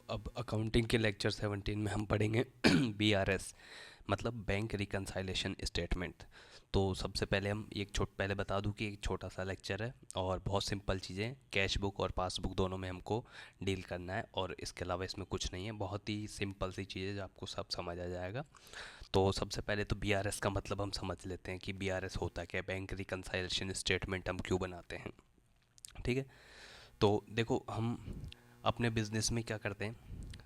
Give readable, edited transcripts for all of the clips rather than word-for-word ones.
अब अकाउंटिंग के लेक्चर 17 में हम पढ़ेंगे बीआरएस, मतलब बैंक रिकंसाइलेशन स्टेटमेंट। तो सबसे पहले हम पहले बता दूं कि एक छोटा सा लेक्चर है और बहुत सिंपल चीज़ें, कैश बुक और पासबुक दोनों में हमको डील करना है, और इसके अलावा इसमें कुछ नहीं है, बहुत ही सिंपल सी चीज़ें जो आपको सब समझ आ जाएगा। तो सबसे पहले तो बीआरएस का मतलब हम समझ लेते हैं कि बीआरएस होता क्या है, बैंक रिकंसाइलेशन स्टेटमेंट हम क्यों बनाते हैं। ठीक है। तो देखो, हम अपने बिजनेस में क्या करते हैं,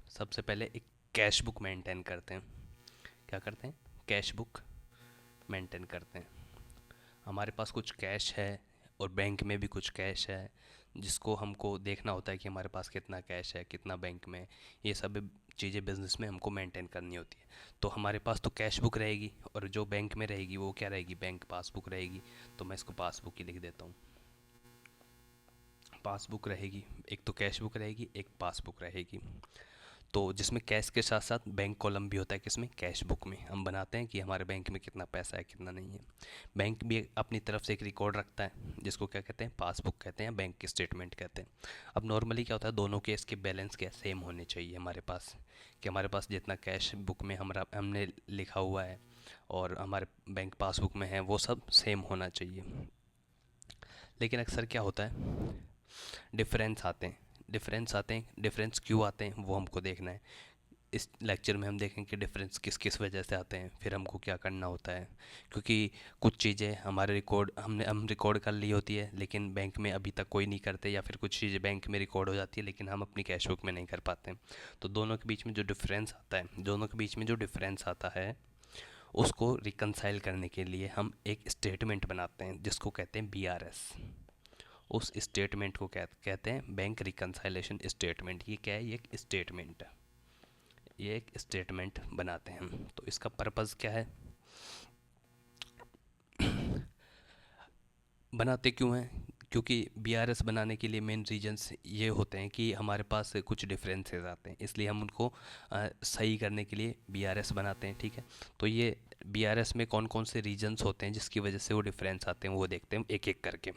सबसे पहले एक कैश बुक मेंटेन करते हैं। क्या करते हैं? कैश बुक मेंटेन करते हैं। हमारे पास कुछ कैश है और बैंक में भी कुछ कैश है, जिसको हमको देखना होता है कि हमारे पास कितना कैश है, कितना बैंक में है। ये सब चीज़ें बिजनेस में हमको मेंटेन करनी होती है। तो हमारे पास तो कैश बुक रहेगी, और जो बैंक में रहेगी वो क्या रहेगी, बैंक पासबुक रहेगी। तो मैं इसको पासबुक ही लिख देता हूँ। पासबुक रहेगी, एक तो कैश बुक रहेगी, एक पासबुक रहेगी। तो जिसमें कैश के साथ साथ बैंक कॉलम भी होता है, किसमें, कैश बुक में हम बनाते हैं कि हमारे बैंक में कितना पैसा है, कितना नहीं है। बैंक भी अपनी तरफ से एक रिकॉर्ड रखता है, जिसको क्या कहते हैं, पासबुक कहते हैं, बैंक स्टेटमेंट कहते हैं। अब नॉर्मली क्या होता है, दोनों के इसके बैलेंस क्या सेम होने चाहिए हमारे पास, कि हमारे पास जितना कैश बुक में हमने लिखा हुआ है और हमारे बैंक पासबुक में है वो सब सेम होना चाहिए। लेकिन अक्सर क्या होता है, डिफरेंस आते हैं। डिफरेंस क्यों आते हैं वो हमको देखना है। इस लेक्चर में हम देखेंगे कि डिफरेंस किस किस वजह से आते हैं, फिर हमको क्या करना होता है। क्योंकि कुछ चीज़ें हमारे हम रिकॉर्ड कर ली होती है, लेकिन बैंक में अभी तक कोई नहीं करते, या फिर कुछ चीज़ें बैंक में रिकॉर्ड हो जाती है लेकिन हम अपनी कैश बुक में नहीं कर पाते। तो दोनों के बीच में जो डिफरेंस आता है उसको रिकंसाइल करने के लिए हम एक स्टेटमेंट बनाते हैं, जिसको कहते हैं बीआरएस। उस स्टेटमेंट को कहते हैं बैंक रिकंसाइलेशन स्टेटमेंट। ये क्या है, ये एक स्टेटमेंट है, ये एक स्टेटमेंट बनाते हैं हम। तो इसका पर्पज़ क्या है, बनाते क्यों हैं? क्योंकि बीआरएस बनाने के लिए मेन रीजंस ये होते हैं कि हमारे पास कुछ डिफरेंसेस आते हैं, इसलिए हम उनको सही करने के लिए बीआरएस बनाते हैं। ठीक है। तो ये बीआरएस में कौन कौन से रीजंस होते हैं जिसकी वजह से वो डिफरेंस आते हैं, वो देखते हैं एक एक करके।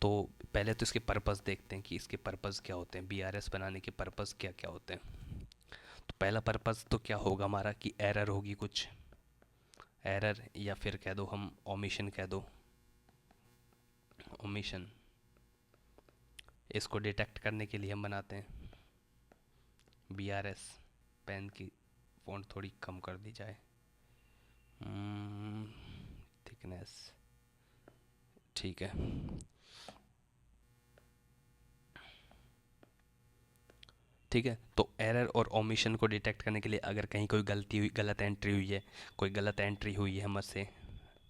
तो पहले तो इसके पर्पज़ देखते हैं कि इसके पर्पज़ क्या होते हैं, बीआरएस बनाने के पर्पज़ क्या क्या होते हैं। तो पहला पर्पज़ तो क्या होगा हमारा, कि एरर होगी कुछ, एरर, या फिर कह दो हम ओमिशन कह दो, ओमिशन। इसको डिटेक्ट करने के लिए हम बनाते हैं बीआरएस। पेन की फ़ॉन्ट थोड़ी कम कर दी जाए, थिकनेस, ठीक है। ठीक है। तो एरर और ओमिशन को डिटेक्ट करने के लिए अगर कहीं कोई गलती हुई, गलत एंट्री हुई है, कोई गलत एंट्री हुई है हमसे,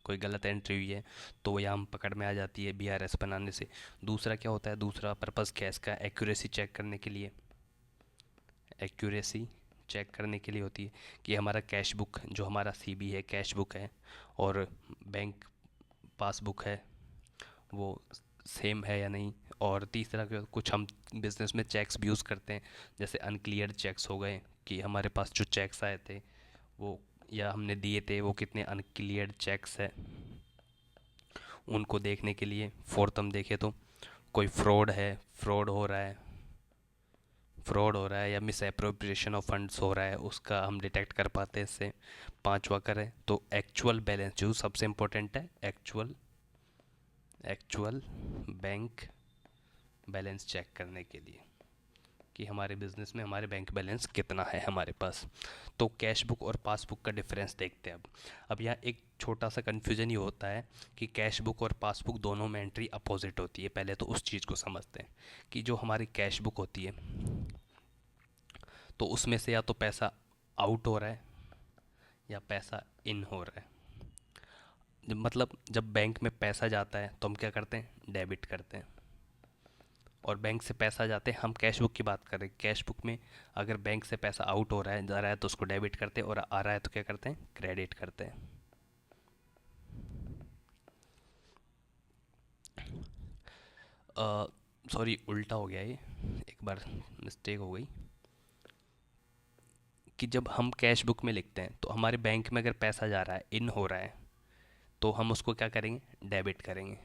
कोई गलत एंट्री हुई है, तो वो यहाँ पकड़ में आ जाती है बीआरएस बनाने से। दूसरा क्या होता है, दूसरा पर्पज़ क्या है इसका, एक्यूरेसी चेक करने के लिए। एक्यूरेसी चेक करने के लिए होती है कि हमारा कैश बुक, जो हमारा सीबी है, कैश बुक है, और बैंक पासबुक है, वो सेम है या नहीं। और तीसरा कुछ हम बिजनेस में चेक्स भी यूज़ करते हैं, जैसे अनक्लियर चेक्स हो गए, कि हमारे पास जो चेक्स आए थे वो, या हमने दिए थे वो, कितने अनक्लियर चेक्स है, उनको देखने के लिए। फोर्थ हम देखें तो कोई फ्रॉड है, फ्रॉड हो रहा है या मिस अप्रोप्रिएशन ऑफ फंड्स हो रहा है, उसका हम डिटेक्ट कर पाते हैं इससे। पांचवा करें तो एक्चुअल बैलेंस, जो सबसे इम्पोर्टेंट है, actual actual bank balance check करने के लिए, कि हमारे बिजनेस में हमारे बैंक बैलेंस कितना है हमारे पास। तो कैश बुक और पासबुक का डिफरेंस देखते हैं अब यहाँ एक छोटा सा कन्फ्यूजन ये होता है कि कैश बुक और पासबुक दोनों में एंट्री अपोजिट होती है। पहले तो उस चीज़ को समझते हैं कि जो हमारी कैश बुक होती है, तो उसमें से या तो पैसा आउट हो रहा है या पैसा इन हो रहा है। मतलब जब बैंक में पैसा जाता है तो हम क्या करते हैं, डेबिट करते हैं। और बैंक से पैसा जाते हैं, हम कैश बुक की बात कर रहे हैं, कैश बुक में अगर बैंक से पैसा आउट हो रहा है, जा रहा है, तो उसको डेबिट करते हैं, और आ रहा है तो क्या करते हैं, क्रेडिट करते हैं। सॉरी, उल्टा हो गया ये, एक बार मिस्टेक हो गई। कि जब हम कैश बुक में लिखते हैं तो हमारे बैंक में अगर पैसा जा रहा है, इन हो रहा है, तो हम उसको क्या करेंगे, डेबिट करेंगे,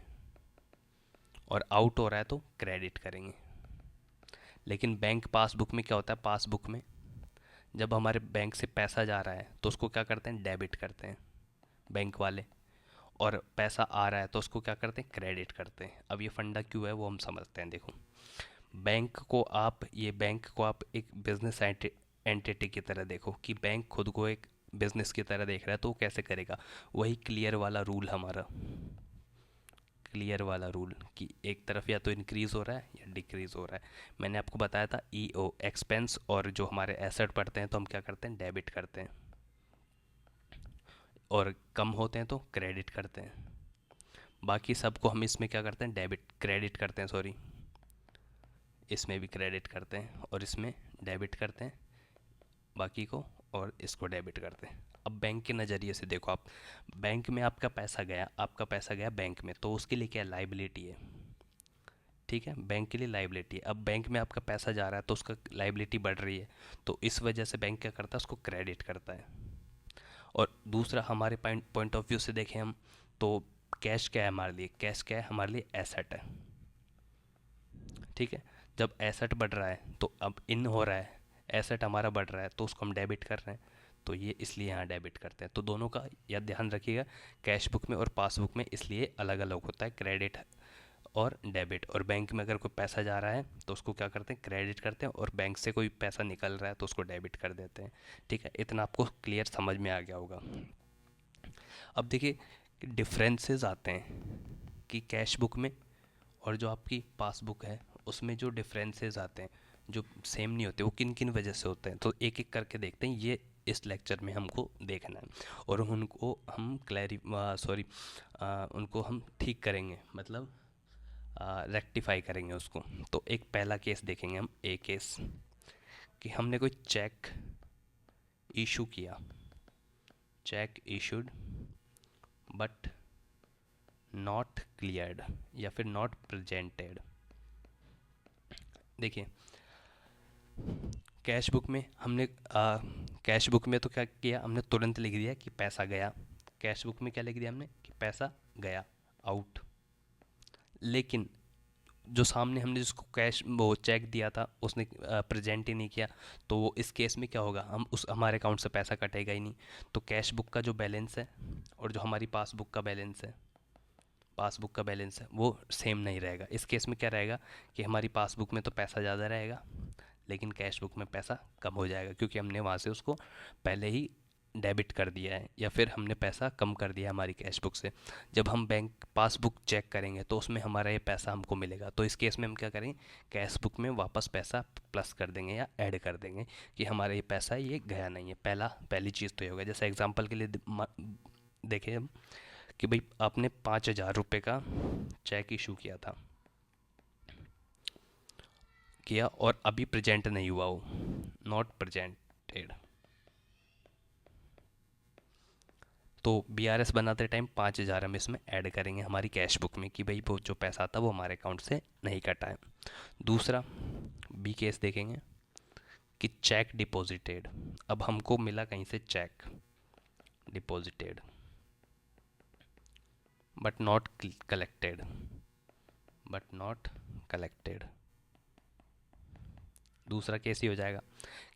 और आउट हो रहा है तो क्रेडिट करेंगे। लेकिन बैंक पासबुक में क्या होता है, पासबुक में जब हमारे बैंक से पैसा जा रहा है तो उसको क्या करते हैं, डेबिट करते हैं बैंक वाले, और पैसा आ रहा है तो उसको क्या करते हैं, क्रेडिट करते हैं। अब ये फंडा क्यों है वो हम समझते हैं। देखो, बैंक को आप एक बिजनेस एंटिटी की तरह देखो, कि बैंक खुद को एक बिजनेस की तरह देख रहा है, तो वो कैसे करेगा, वही क्लियर वाला रूल हमारा, क्लियर वाला रूल कि एक तरफ या तो इंक्रीज हो रहा है या डिक्रीज हो रहा है। मैंने आपको बताया था ईओ एक्सपेंस, और जो हमारे एसेट पड़ते हैं तो हम क्या करते हैं, डेबिट करते हैं, और कम होते हैं तो क्रेडिट करते हैं। बाकी सबको हम इसमें क्या करते हैं, डेबिट क्रेडिट करते हैं, सॉरी, इसमें भी क्रेडिट करते हैं और इसमें डेबिट करते हैं बाकी को, और इसको डेबिट करते हैं। अब बैंक के नज़रिए से देखो आप, बैंक में आपका पैसा गया बैंक में, तो उसके लिए क्या लाइबिलिटी है, ठीक है, बैंक के लिए लाइबिलिटी है। अब बैंक में आपका पैसा जा रहा है तो उसका लाइबिलिटी बढ़ रही है, तो इस वजह से बैंक क्या करता है, उसको क्रेडिट करता है। और दूसरा, हमारे पॉइंट ऑफ व्यू से देखें हम, तो कैश क्या है हमारे लिए, कैश क्या है हमारे लिए, एसेट है, ठीक है। जब एसेट बढ़ रहा है तो अब इन हो रहा है, एसेट हमारा बढ़ रहा है तो उसको हम डेबिट कर रहे हैं, तो ये इसलिए यहाँ डेबिट करते हैं। तो दोनों का या ध्यान रखिएगा, कैश बुक में और पासबुक में इसलिए अलग अलग होता है, क्रेडिट और डेबिट। और बैंक में अगर कोई पैसा जा रहा है तो उसको क्या करते हैं, क्रेडिट करते हैं, और बैंक से कोई पैसा निकल रहा है तो उसको डेबिट कर देते हैं, ठीक है। इतना आपको क्लियर समझ में आ गया होगा। अब देखिए, डिफरेंसेस आते हैं कि कैश बुक में और जो आपकी पासबुक है उसमें जो डिफरेंसेस आते हैं, जो सेम नहीं होते, वो किन किन वजह से होते हैं, तो एक एक करके देखते हैं। ये इस लेक्चर में हमको देखना है, और उनको हम उनको हम ठीक करेंगे, मतलब रेक्टिफाई करेंगे उसको। तो एक पहला केस देखेंगे हम, ए केस, कि हमने कोई चेक इशू किया, check issued but not cleared, या फिर नॉट प्रेजेंटेड। देखिए, कैश बुक में हमने कैश बुक में तो क्या किया, हमने तुरंत लिख दिया कि पैसा गया। कैश बुक में क्या लिख दिया हमने, कि पैसा गया, आउट। लेकिन जो सामने हमने जिसको कैश वो चेक दिया था उसने प्रेजेंट ही नहीं किया, तो वो इस केस में क्या होगा, हम उस हमारे अकाउंट से पैसा कटेगा ही नहीं। तो कैश बुक का जो बैलेंस है और जो हमारी पासबुक का बैलेंस है, वो सेम नहीं रहेगा। इस केस में क्या रहेगा कि हमारी पासबुक में तो पैसा ज़्यादा रहेगा, लेकिन कैश बुक में पैसा कम हो जाएगा, क्योंकि हमने वहाँ से उसको पहले ही डेबिट कर दिया है, या फिर हमने पैसा कम कर दिया है हमारी कैश बुक से। जब हम बैंक पासबुक चेक करेंगे तो उसमें हमारा ये पैसा हमको मिलेगा, तो इस केस में हम क्या करेंगे, कैश बुक में वापस पैसा प्लस कर देंगे या ऐड कर देंगे, कि हमारा ये पैसा ये गया नहीं है। पहली चीज़ तो ये होगा। जैसे एग्जांपल के लिए देखें हम, कि भाई आपने 5,000 रुपये का चेक इशू किया और अभी प्रेजेंट नहीं हुआ, वो नॉट प्रेजेंटेड, तो बीआरएस बनाते टाइम 5,000 हम इसमें ऐड करेंगे हमारी कैश बुक में, कि भाई वो जो पैसा था वो हमारे अकाउंट से नहीं कटा है। दूसरा, बी केस देखेंगे कि चेक डिपॉजिटेड। अब हमको मिला कहीं से check deposited but not collected, दूसरा केस ही हो जाएगा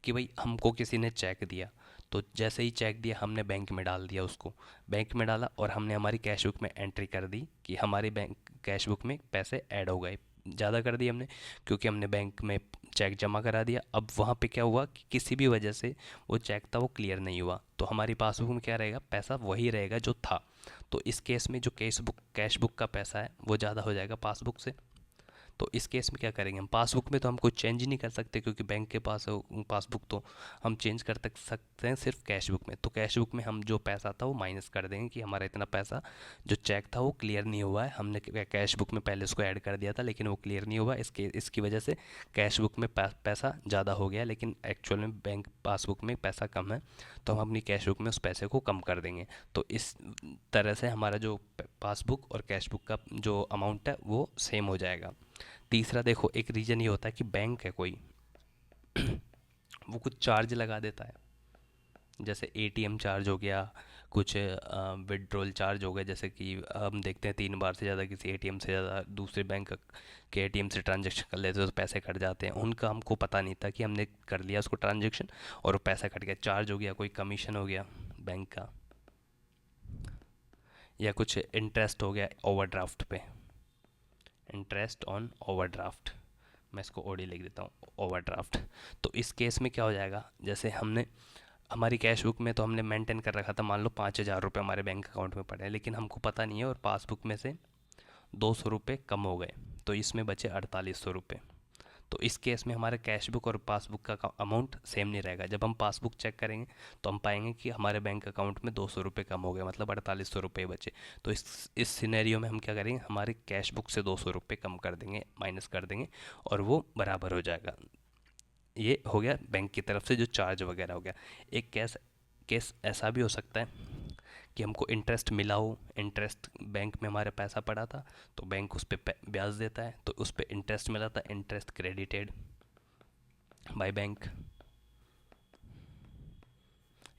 कि भाई हमको किसी ने चेक दिया, तो जैसे ही चेक दिया हमने बैंक में डाल दिया, उसको बैंक में डाला और हमने हमारी कैश बुक में एंट्री कर दी कि हमारी बैंक कैश बुक में पैसे ऐड हो गए, ज़्यादा कर दिए हमने, क्योंकि हमने बैंक में चेक जमा करा दिया। अब वहाँ पे क्या हुआ कि किसी भी वजह से वो चेक था वो क्लियर नहीं हुआ, तो हमारी पासबुक में क्या रहेगा, पैसा वही रहेगा जो था। तो इस केस में जो कैश बुक का पैसा है वो ज़्यादा हो जाएगा पासबुक से। तो इस केस में क्या करेंगे हम, पासबुक में तो हम कुछ चेंज ही नहीं कर सकते, क्योंकि बैंक के पास पासबुक तो हम चेंज कर सकते हैं सिर्फ कैश बुक में। तो कैश बुक में हम जो पैसा था वो माइनस कर देंगे, कि हमारा इतना पैसा जो चेक था वो क्लियर नहीं हुआ है, हमने कैश बुक में पहले उसको ऐड कर दिया था लेकिन वो क्लियर नहीं हुआ, इसकी वजह से कैश बुक में पैसा ज़्यादा हो गया, लेकिन एक्चुअल में बैंक पासबुक में पैसा कम है, तो हम अपनी कैश बुक में उस पैसे को कम कर देंगे। तो इस तरह से हमारा जो पासबुक और कैश बुक का जो अमाउंट है वो सेम हो जाएगा। तीसरा, देखो, एक रीज़न ये होता है कि बैंक है कोई वो कुछ चार्ज लगा देता है, जैसे एटीएम चार्ज हो गया, कुछ विड्रॉल चार्ज हो गए, जैसे कि हम देखते हैं 3 बार से ज़्यादा किसी एटीएम से ज़्यादा दूसरे बैंक के एटीएम से ट्रांजेक्शन कर लेते हैं तो पैसे कट जाते हैं। उनका हमको पता नहीं था कि हमने कर लिया उसको ट्रांजेक्शन और वो पैसा कट गया, चार्ज हो गया, कोई कमीशन हो गया बैंक का, या कुछ इंटरेस्ट हो गया ओवरड्राफ्ट पे, इंटरेस्ट ऑन ओवरड्राफ्ट। मैं इसको ओडी लिख देता हूँ, ओवरड्राफ्ट। तो इस केस में क्या हो जाएगा, जैसे हमने हमारी कैश बुक में तो हमने मेंटेन कर रखा था, मान लो 5,000 रुपये हमारे बैंक अकाउंट में पड़े हैं, लेकिन हमको पता नहीं है और पासबुक में से 200 रुपये कम हो गए, तो इसमें बचे 4800 रुपये। तो इस केस में हमारे कैश बुक और पासबुक का अमाउंट सेम नहीं रहेगा। जब हम पासबुक चेक करेंगे तो हम पाएंगे कि हमारे बैंक अकाउंट में 200 रुपये कम हो गए, मतलब 4800 रुपये बचे। तो इस सिनेरियो में हम क्या करेंगे, हमारे कैश बुक से 200 रुपये कम कर देंगे, माइनस कर देंगे, और वो बराबर हो जाएगा। ये हो गया बैंक की तरफ से जो चार्ज वगैरह हो गया। एक केस ऐसा भी हो सकता है कि हमको इंटरेस्ट मिला हो, इंटरेस्ट बैंक में हमारा पैसा पड़ा था तो बैंक उस पर ब्याज देता है, तो उस पर इंटरेस्ट मिला था, इंटरेस्ट क्रेडिटेड बाय बैंक।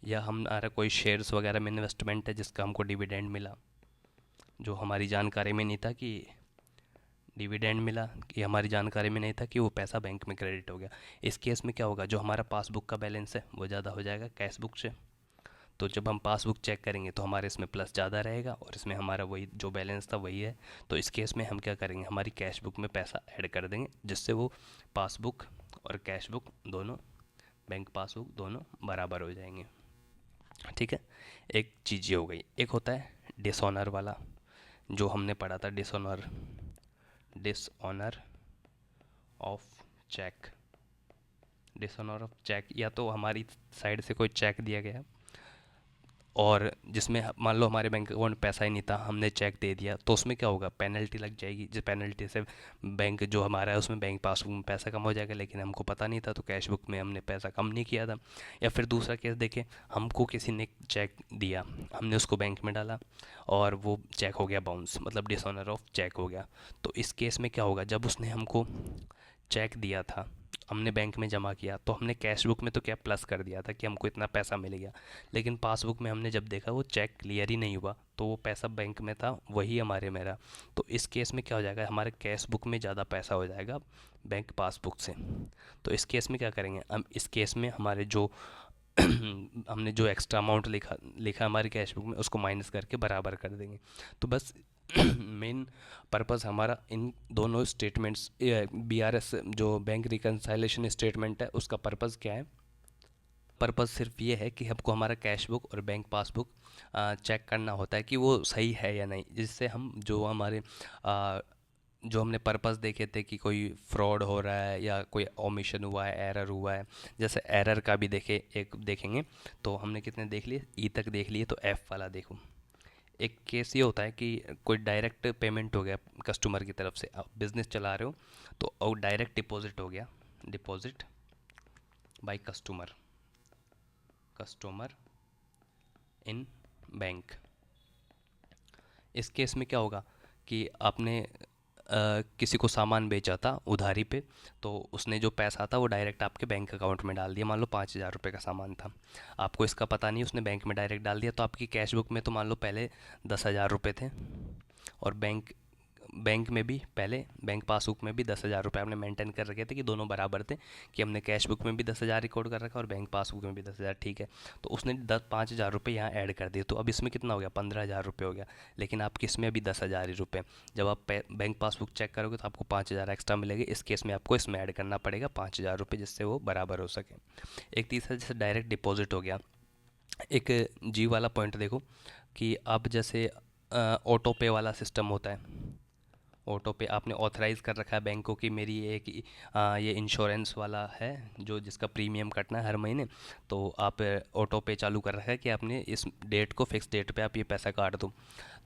या हमारा कोई शेयर्स वगैरह में इन्वेस्टमेंट है जिसका हमको डिविडेंड मिला, जो हमारी जानकारी में नहीं था कि डिविडेंड मिला, कि हमारी जानकारी में नहीं था कि वो पैसा बैंक में क्रेडिट हो गया। इस केस में क्या होगा, जो हमारा पासबुक का बैलेंस है वो ज़्यादा हो जाएगा कैश बुक से। तो जब हम पासबुक चेक करेंगे तो हमारे इसमें प्लस ज़्यादा रहेगा और इसमें हमारा वही जो बैलेंस था वही है। तो इस केस में हम क्या करेंगे, हमारी कैश बुक में पैसा ऐड कर देंगे, जिससे वो पासबुक और कैश बुक दोनों, बैंक पासबुक दोनों बराबर हो जाएंगे। ठीक है, एक चीज़ ये हो गई। एक होता है डिसऑनर वाला, जो हमने पढ़ा था, dishonour of cheque. Dishonour of cheque, या तो हमारी साइड से कोई चेक दिया गया और जिसमें मान लो हमारे बैंक अकाउंट में पैसा ही नहीं था, हमने चेक दे दिया, तो उसमें क्या होगा, पेनल्टी लग जाएगी। जिस पेनल्टी से बैंक जो हमारा है उसमें बैंक पासबुक में पैसा कम हो जाएगा, लेकिन हमको पता नहीं था तो कैश बुक में हमने पैसा कम नहीं किया था। या फिर दूसरा केस देखें, हमको किसी ने चेक दिया, हमने उसको बैंक में डाला और वो चेक हो गया बाउंस, मतलब डिसऑनर ऑफ चेक हो गया। तो इस केस में क्या होगा, जब उसने हमको चेक दिया था, हमने बैंक में जमा किया, तो हमने कैश बुक में तो क्या प्लस कर दिया था कि हमको इतना पैसा मिल गया, लेकिन पासबुक में हमने जब देखा वो चेक क्लियर ही नहीं हुआ, तो वो पैसा बैंक में था वही हमारे में रहा। तो इस केस में क्या हो जाएगा, हमारे कैश बुक में ज़्यादा पैसा हो जाएगा बैंक पासबुक से। तो इस केस में क्या करेंगे हम, इस केस में हमारे जो हमने जो एक्स्ट्रा अमाउंट लिखा लिखा हमारी कैश बुक में, उसको माइनस करके बराबर कर देंगे। तो बस मेन पर्पस हमारा इन दोनों स्टेटमेंट्स, बीआरएस जो बैंक रिकन्साइलेशन स्टेटमेंट है उसका पर्पस क्या है, पर्पस सिर्फ ये है कि हमको हमारा कैश बुक और बैंक पासबुक चेक करना होता है कि वो सही है या नहीं, जिससे हम जो हमारे जो हमने पर्पस देखे थे कि कोई फ्रॉड हो रहा है या कोई ओमिशन हुआ है, एरर हुआ है, जैसे एरर का भी देखेंगे तो हमने कितने देख लिए, ई तक देख लिए, तो एफ़ वाला देखो। एक केस ये होता है कि कोई डायरेक्ट पेमेंट हो गया कस्टमर की तरफ से, आप बिज़नेस चला रहे हो तो और डायरेक्ट डिपॉजिट हो गया, deposit by customer in bank. इस केस में क्या होगा कि आपने किसी को सामान बेचा था उधारी पे, तो उसने जो पैसा था वो डायरेक्ट आपके बैंक अकाउंट में डाल दिया, मान लो 5,000 रुपये का सामान था, आपको इसका पता नहीं, उसने बैंक में डायरेक्ट डाल दिया, तो आपकी कैश बुक में तो मान लो पहले 10,000 रुपये थे और बैंक में भी पहले, बैंक पासबुक में भी 10,000 रुपये आपने मेंटेन कर रखे थे कि दोनों बराबर थे, कि हमने कैश बुक में भी 10,000 रिकॉर्ड कर रखा और बैंक पासबुक में भी 10,000, ठीक है। तो उसने 5,000 रुपये यहाँ ऐड कर दिए, तो अब इसमें कितना हो गया, 15,000 रुपये हो गया, लेकिन आपके इसमें अभी 10,000 ही रुपये। जब आप बैंक पासबुक चेक करोगे तो आपको 5,000 एक्स्ट्रा मिलेगा, इस केस में आपको इसमें ऐड करना पड़ेगा 5,000 रुपये, जिससे वो बराबर हो सके। एक तीसरा जैसे डायरेक्ट डिपॉजिट हो गया। एक जी वाला पॉइंट देखो कि अब जैसे ऑटो पे वाला सिस्टम होता है, ऑटो पे आपने ऑथराइज़ कर रखा है बैंक को कि मेरी ये इंश्योरेंस वाला है जो जिसका प्रीमियम कटना है हर महीने, तो आप ऑटो पे चालू कर रखा है कि आपने इस डेट को, फिक्स डेट पे आप ये पैसा काट दो।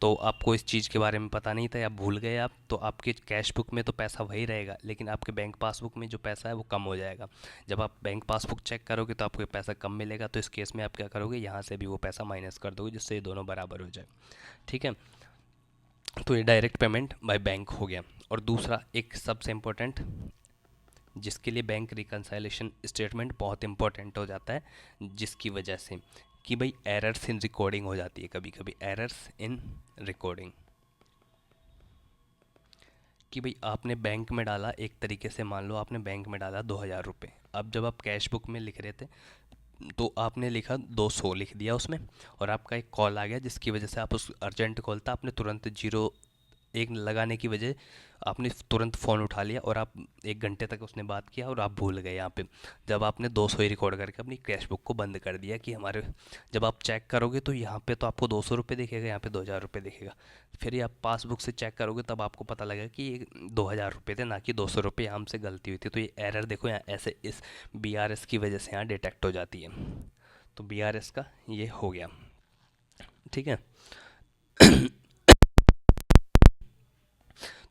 तो आपको इस चीज़ के बारे में पता नहीं था या भूल गए आप, तो आपके कैश बुक में तो पैसा वही रहेगा, लेकिन आपके बैंक पासबुक में जो पैसा है वो कम हो जाएगा। जब आप बैंक पासबुक चेक करोगे तो आपको ये पैसा कम मिलेगा, तो इस केस में आप क्या करोगे, यहाँ से भी वो पैसा माइनस कर दोगे, जिससे ये दोनों बराबर हो जाए। ठीक है, तो ये डायरेक्ट पेमेंट बाय बैंक हो गया। और दूसरा एक सबसे इम्पोर्टेंट, जिसके लिए बैंक रिकन्साइलेशन स्टेटमेंट बहुत इंपॉर्टेंट हो जाता है, जिसकी वजह से कि भाई एरर्स इन रिकॉर्डिंग हो जाती है, कभी कभी एरर्स इन रिकॉर्डिंग, कि भाई आपने बैंक में डाला, एक तरीके से मान लो आपने बैंक में डाला 2,000 रुपये। अब जब आप कैश बुक में लिख रहे थे तो आपने लिखा 200 लिख दिया उसमें, और आपका एक कॉल आ गया जिसकी वजह से आप उस अर्जेंट कॉल था, आपने तुरंत जीरो एक लगाने की वजह आपने तुरंत फ़ोन उठा लिया और आप 1 घंटे तक उसने बात किया और आप भूल गए यहाँ पे। जब आपने 200 ही रिकॉर्ड करके अपनी कैश बुक को बंद कर दिया कि हमारे, जब आप चेक करोगे तो यहाँ पे तो आपको 200 रुपये दिखेगा, यहाँ पे 2,000 रुपये दिखेगा। फिर ये आप पासबुक से चेक करोगे तब आपको पता लगेगा कि ये 2,000 रुपये थे, ना कि 200 रुपये, हमसे गलती हुई थी। तो ये एरर देखो यहाँ ऐसे इस BRS की वजह से यहाँ डिटेक्ट हो जाती है। तो BRS का ये हो गया, ठीक है।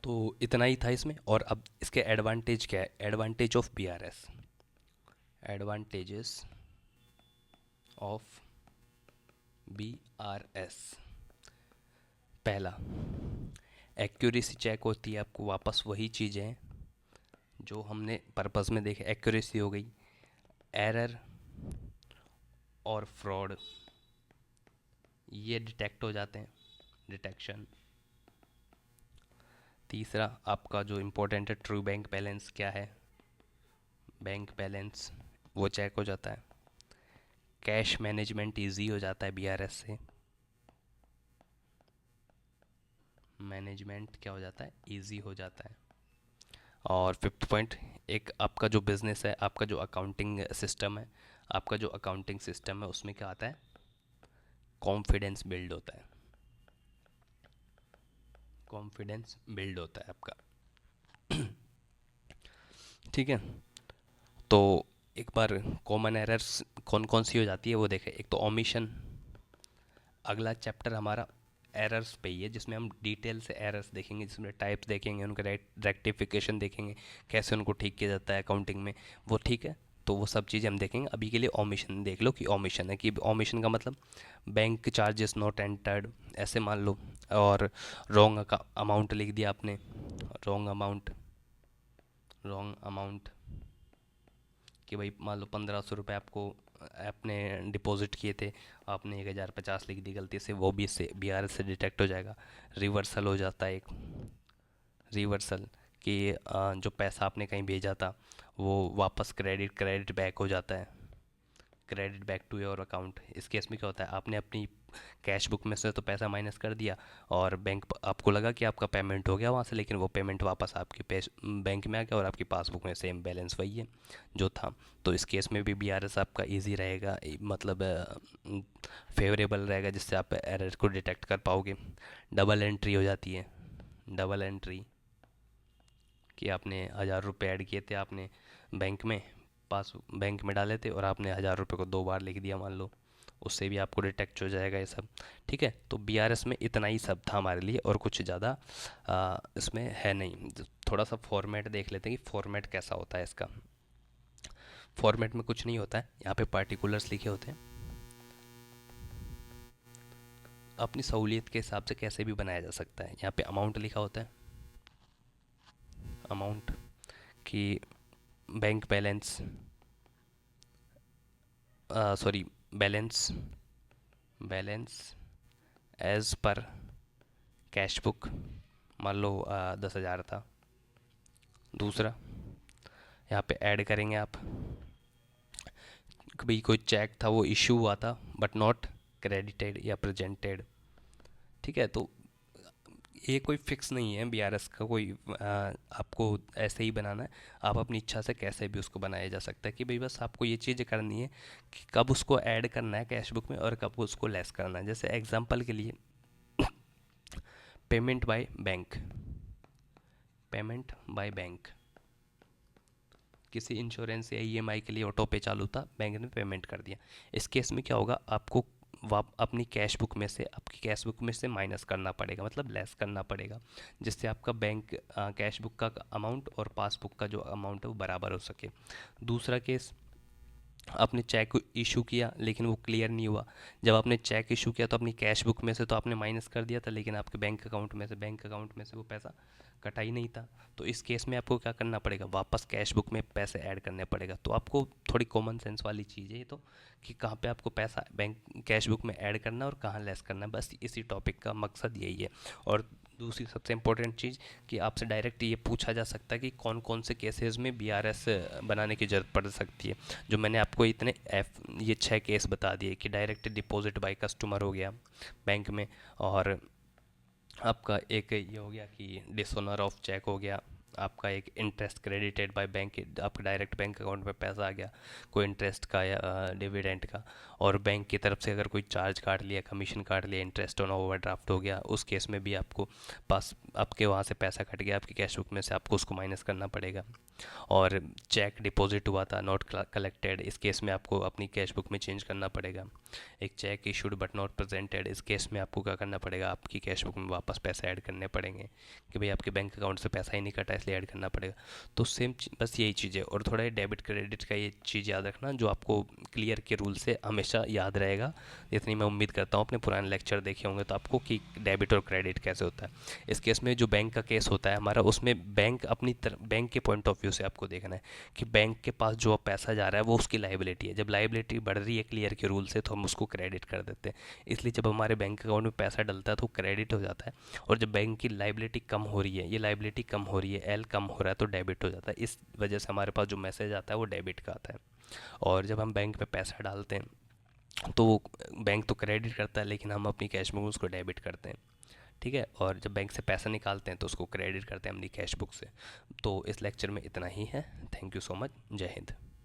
तो इतना ही था इसमें। और अब इसके एडवांटेज क्या है, advantage of BRS, advantages of BRS। पहला, एक्यूरेसी चेक होती है, आपको वापस वही चीज़ें जो हमने पर्पस में देखे, एक्यूरेसी हो गई, एरर और फ्रॉड ये डिटेक्ट हो जाते हैं, डिटेक्शन। तीसरा आपका जो इम्पोर्टेंट है, ट्रू बैंक बैलेंस क्या है, बैंक बैलेंस वो चेक हो जाता है। कैश मैनेजमेंट इजी हो जाता है BRS से, मैनेजमेंट क्या हो जाता है, इजी हो जाता है। और फिफ्थ पॉइंट, एक आपका जो बिज़नेस है, आपका जो अकाउंटिंग सिस्टम है, आपका जो अकाउंटिंग सिस्टम है उसमें क्या आता है, कॉन्फिडेंस बिल्ड होता है, कॉन्फिडेंस बिल्ड होता है आपका, ठीक है। तो एक बार कॉमन एरर्स कौन कौन सी हो जाती है वो देखें। एक तो ओमिशन, अगला चैप्टर हमारा एरर्स पे ही है जिसमें हम डिटेल से एरर्स देखेंगे, जिसमें टाइप्स देखेंगे, उनका रेक्टिफिकेशन देखेंगे, कैसे उनको ठीक किया जाता है अकाउंटिंग में, वो ठीक है। तो वो सब चीज़ें हम देखेंगे। अभी के लिए ओमिशन देख लो कि ओमिशन है, कि ओमिशन का मतलब बैंक चार्जेस नॉट एंटर्ड, ऐसे मान लो। और रॉन्ग अमाउंट लिख दिया आपने, रॉन्ग अमाउंट, रॉन्ग अमाउंट, कि भाई मान लो 1,500 रुपये आपको आपने डिपॉजिट किए थे, आपने 1,050 लिख दी गलती से, वो भी इससे BRS से डिटेक्ट हो जाएगा। रिवर्सल हो जाता है एक, रिवर्सल कि जो पैसा आपने कहीं भेजा था वो वापस क्रेडिट क्रेडिट बैक हो जाता है, credit back to your account. इस केस में क्या होता है, आपने अपनी कैश बुक में से तो पैसा माइनस कर दिया और बैंक आपको लगा कि आपका पेमेंट हो गया वहाँ से, लेकिन वो पेमेंट वापस आपके बैंक में आ गया और आपकी पासबुक में सेम बैलेंस वही है जो था। तो इस केस में भी BRS आपका इजी रहेगा, मतलब फेवरेबल रहेगा, जिससे आप एरर को डिटेक्ट कर पाओगे। डबल एंट्री हो जाती है, डबल एंट्री कि आपने 1,000 रुपये ऐड किए थे आपने बैंक में, पास बैंक में डाले थे और आपने 1,000 रुपये को 2 बार लिख दिया मान लो, उससे भी आपको डिटेक्ट हो जाएगा ये सब, ठीक है। तो BRS में इतना ही सब था हमारे लिए, और कुछ ज़्यादा इसमें है नहीं। थोड़ा सा फॉर्मेट देख लेते हैं कि फॉर्मेट कैसा होता है इसका। फॉर्मेट में कुछ नहीं होता है, यहाँ पे पार्टिकुलर्स लिखे होते हैं, अपनी सहूलियत के हिसाब से कैसे भी बनाया जा सकता है। यहाँ पे अमाउंट लिखा होता है, अमाउंट कि bank balance, sorry balance, balance as per cash book, मान लो 10,000 था। दूसरा यहाँ पे ऐड करेंगे आप, कभी कोई चेक था वो इशू हुआ था बट नॉट क्रेडिटेड या प्रेजेंटेड, ठीक है। तो ये कोई फिक्स नहीं है BRS का, कोई आपको ऐसे ही बनाना है, आप अपनी इच्छा से कैसे भी उसको बनाया जा सकता है। कि भाई बस आपको ये चीज़ करनी है कि कब उसको ऐड करना है कैश बुक में और कब उसको लेस करना है। जैसे एग्जांपल के लिए payment by bank, payment by bank, किसी इंश्योरेंस या EMI के लिए ऑटो पे चालू था, बैंक ने पेमेंट कर दिया। इस केस में क्या होगा, आपको अपनी कैश बुक में से, आपकी कैश बुक में से माइनस करना पड़ेगा, मतलब लेस करना पड़ेगा, जिससे आपका बैंक कैश बुक का अमाउंट और पासबुक का जो अमाउंट है वो बराबर हो सके। दूसरा केस, आपने चेक इशू किया लेकिन वो क्लियर नहीं हुआ। जब आपने चेक इशू किया तो अपनी कैश बुक में से तो आपने माइनस कर दिया था, लेकिन आपके बैंक अकाउंट में से वो पैसा कटा ही नहीं था। तो इस केस में आपको क्या करना पड़ेगा, वापस कैश बुक में पैसे ऐड करने पड़ेगा। तो आपको थोड़ी कॉमन सेंस वाली चीज़ है ये तो, कि कहाँ पे आपको पैसा बैंक कैश बुक में ऐड करना है और कहाँ लेस करना है, बस इसी टॉपिक का मकसद यही है। और दूसरी सबसे इम्पोर्टेंट चीज़ कि आपसे डायरेक्ट ये पूछा जा सकता है कि कौन कौन से केसेस में बीआरएस बनाने की ज़रूरत पड़ सकती है। जो मैंने आपको इतने ये 6 केस बता दिए कि डायरेक्ट डिपॉजिट बाय कस्टमर हो गया बैंक में, और आपका एक ये हो गया कि डिसऑनर ऑफ चेक हो गया, आपका एक इंटरेस्ट क्रेडिटेड बाय बैंक, आपका डायरेक्ट बैंक अकाउंट में पैसा आ गया कोई इंटरेस्ट का या डिविडेंड का, और बैंक की तरफ से अगर कोई चार्ज काट लिया, कमीशन काट लिया, इंटरेस्ट ऑन ओवरड्राफ्ट हो गया, उस केस में भी आपको पास आपके वहाँ से पैसा कट गया आपकी कैश बुक में से, आपको उसको माइनस करना पड़ेगा। और चेक डिपॉजिट हुआ था नॉट कलेक्टेड, इस केस में आपको अपनी कैश बुक में चेंज करना पड़ेगा। एक check issued but not presented, इस केस में आपको क्या करना पड़ेगा, आपकी कैश बुक में वापस पैसे ऐड करने पड़ेंगे कि भाई आपके बैंक अकाउंट से पैसा ही नहीं कटा इसलिए ऐड करना पड़ेगा। तो सेम बस यही चीज़ है। और थोड़ा डेबिट क्रेडिट का ये चीज़ याद रखना जो आपको क्लियर के रूल से हमेशा याद रहेगा, जितनी मैं उम्मीद करता हूँ अपने पुराने लेक्चर देखे होंगे तो आपको, कि डेबिट और क्रेडिट कैसे होता है। इस केस में जो बैंक का केस होता है हमारा, उसमें बैंक के पॉइंट ऑफ व्यू से आपको देखना है कि बैंक के पास जो पैसा जा रहा है वो उसकी लाइबिलिटी है। जब लाइबिलिटी बढ़ रही है क्लियर के रूल से तो हम उसको क्रेडिट कर देते हैं। इसलिए जब हमारे बैंक अकाउंट में पैसा डलता है तो क्रेडिट हो जाता है, और जब बैंक की लाइबिलिटी कम हो रही है, ये लाइबिलिटी कम हो रही है, एल कम हो रहा है, तो डेबिट हो जाता है। इस वजह से हमारे पास जो मैसेज आता है वो डेबिट का आता है। और जब हम बैंक में पैसा डालते हैं तो वो बैंक तो क्रेडिट करता है लेकिन हम अपनी कैश में उसको डेबिट करते हैं। ठीक है, और जब बैंक से पैसा निकालते हैं तो उसको क्रेडिट करते हैं अपनी कैश बुक से। तो इस लेक्चर में इतना ही है। Thank you so much. जय हिंद।